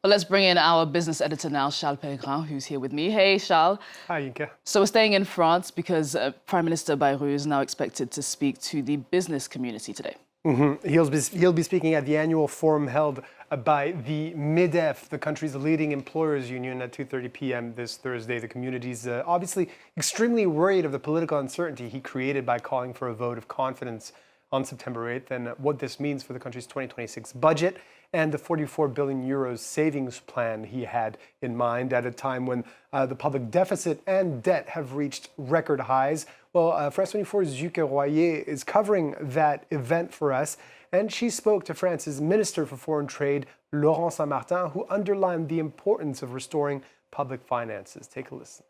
Well, let's bring in our business editor now, Charles Pellegrin, who's here with me. Hey, Charles. Hi, Inka. So we're staying in France because Prime Minister Bayrou is now expected to speak to the business community today. He'll be speaking at the annual forum held by the MEDEF, the country's leading employers union, at 2:30 p.m. this Thursday. The community's obviously extremely worried of the political uncertainty he created by calling for a vote of confidence on September 8th and what this means for the country's 2026 budget and the 44 billion euros savings plan he had in mind at a time when the public deficit and debt have reached record highs. Well, France 24's Juke Royer is covering that event for us, and she spoke to France's Minister for Foreign Trade, Laurent Saint-Martin, who underlined the importance of restoring public finances. Take a listen.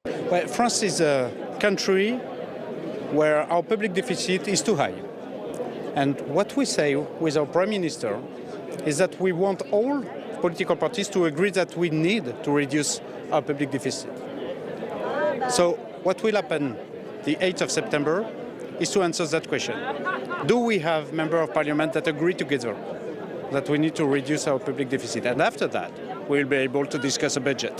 Well, France is a country where our public deficit is too high. And what we say with our Prime Minister is that we want all political parties to agree that we need to reduce our public deficit. So what will happen the 8th of September is to answer that question. Do we have members of parliament that agree together that we need to reduce our public deficit? And after that, we'll be able to discuss a budget.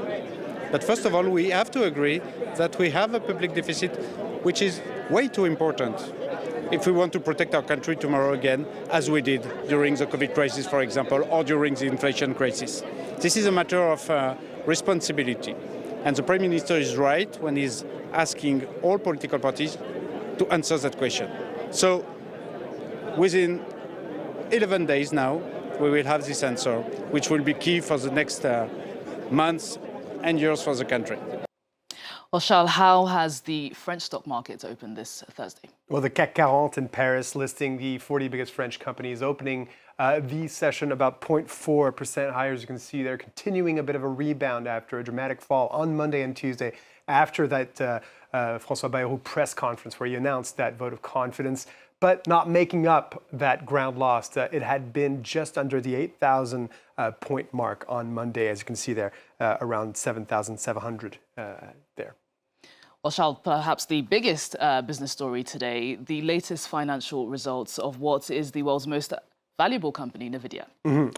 But first of all, we have to agree that we have a public deficit which is way too important if we want to protect our country tomorrow again, as we did during the COVID crisis, for example, or during the inflation crisis. This is a matter of responsibility. And the Prime Minister is right when he's asking all political parties to answer that question. So within 11 days now, we will have this answer, which will be key for the next months and years for the country. Well, Charles, how has the French stock market opened this Thursday? Well, the CAC 40 in Paris, listing the 40 biggest French companies, opening the session about 0.4% higher. As you can see, they're continuing a bit of a rebound after a dramatic fall on Monday and Tuesday after that François Bayrou press conference where he announced that vote of confidence, but not making up that ground lost. It had been just under the 8,000 point mark on Monday, as you can see there, around 7,700 there. Well, Charles, perhaps the biggest business story today, the latest financial results of what is the world's most valuable company, Nvidia.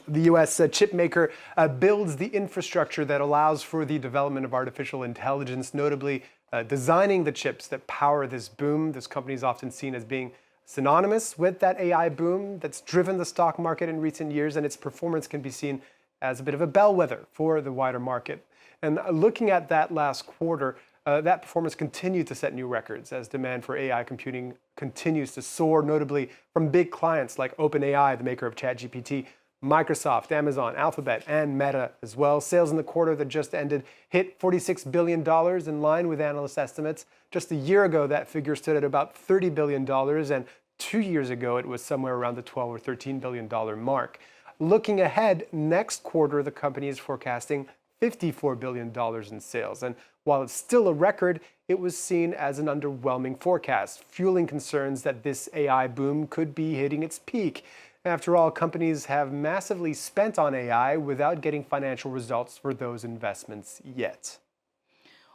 The U.S. chip maker builds the infrastructure that allows for the development of artificial intelligence, notably designing the chips that power this boom. This company is often seen as being synonymous with that AI boom that's driven the stock market in recent years, and its performance can be seen as a bit of a bellwether for the wider market. And looking at that last quarter, that performance continued to set new records as demand for AI computing continues to soar, notably from big clients like OpenAI, the maker of ChatGPT, Microsoft, Amazon, Alphabet, and Meta as well. Sales in the quarter that just ended hit $46 billion in line with analyst estimates. Just a year ago, that figure stood at about $30 billion, and 2 years ago, it was somewhere around the $12 or $13 billion mark. Looking ahead, next quarter, the company is forecasting $54 billion in sales. And while it's still a record, it was seen as an underwhelming forecast, fueling concerns that this AI boom could be hitting its peak. After all, companies have massively spent on AI without getting financial results for those investments yet.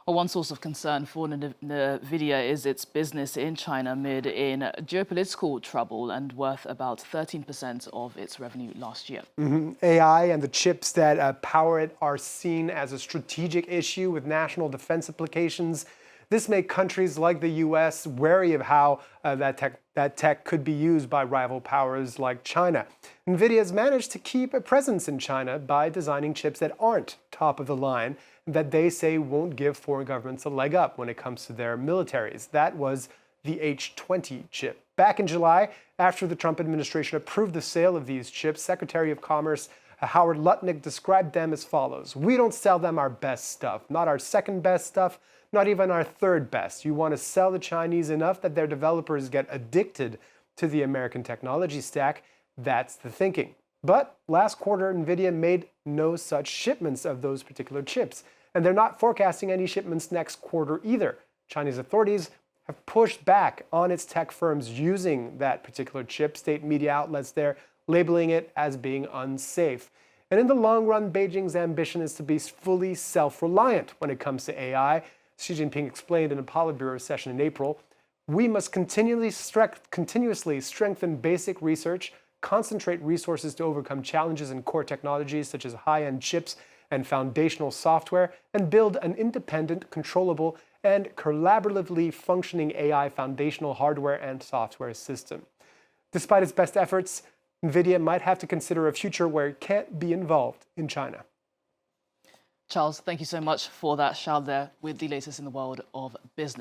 Well, one source of concern for Nvidia is its business in China amid in geopolitical trouble and worth about 13% of its revenue last year. AI and the chips that power it are seen as a strategic issue with national defense implications. This makes countries like the U.S. wary of how that tech could be used by rival powers like China. Nvidia has managed to keep a presence in China by designing chips that aren't top of the line, that they say won't give foreign governments a leg up when it comes to their militaries. That was the H20 chip. Back in July, after the Trump administration approved the sale of these chips, Secretary of Commerce Howard Lutnick described them as follows: "We don't sell them our best stuff, not our second best stuff, not even our third best. You want to sell the Chinese enough that their developers get addicted to the American technology stack. That's the thinking." But last quarter, Nvidia made no such shipments of those particular chips, and they're not forecasting any shipments next quarter either. Chinese authorities have pushed back on its tech firms using that particular chip. State media outlets there labeling it as being unsafe. And in the long run, Beijing's ambition is to be fully self-reliant when it comes to AI. Xi Jinping explained in a Politburo session in April, "We must continuously strengthen basic research, concentrate resources to overcome challenges in core technologies such as high-end chips and foundational software, and build an independent, controllable, and collaboratively functioning AI foundational hardware and software system. Despite its best efforts, Nvidia might have to consider a future where it can't be involved in China. Charles, thank you so much for that shout there with the latest in the world of business.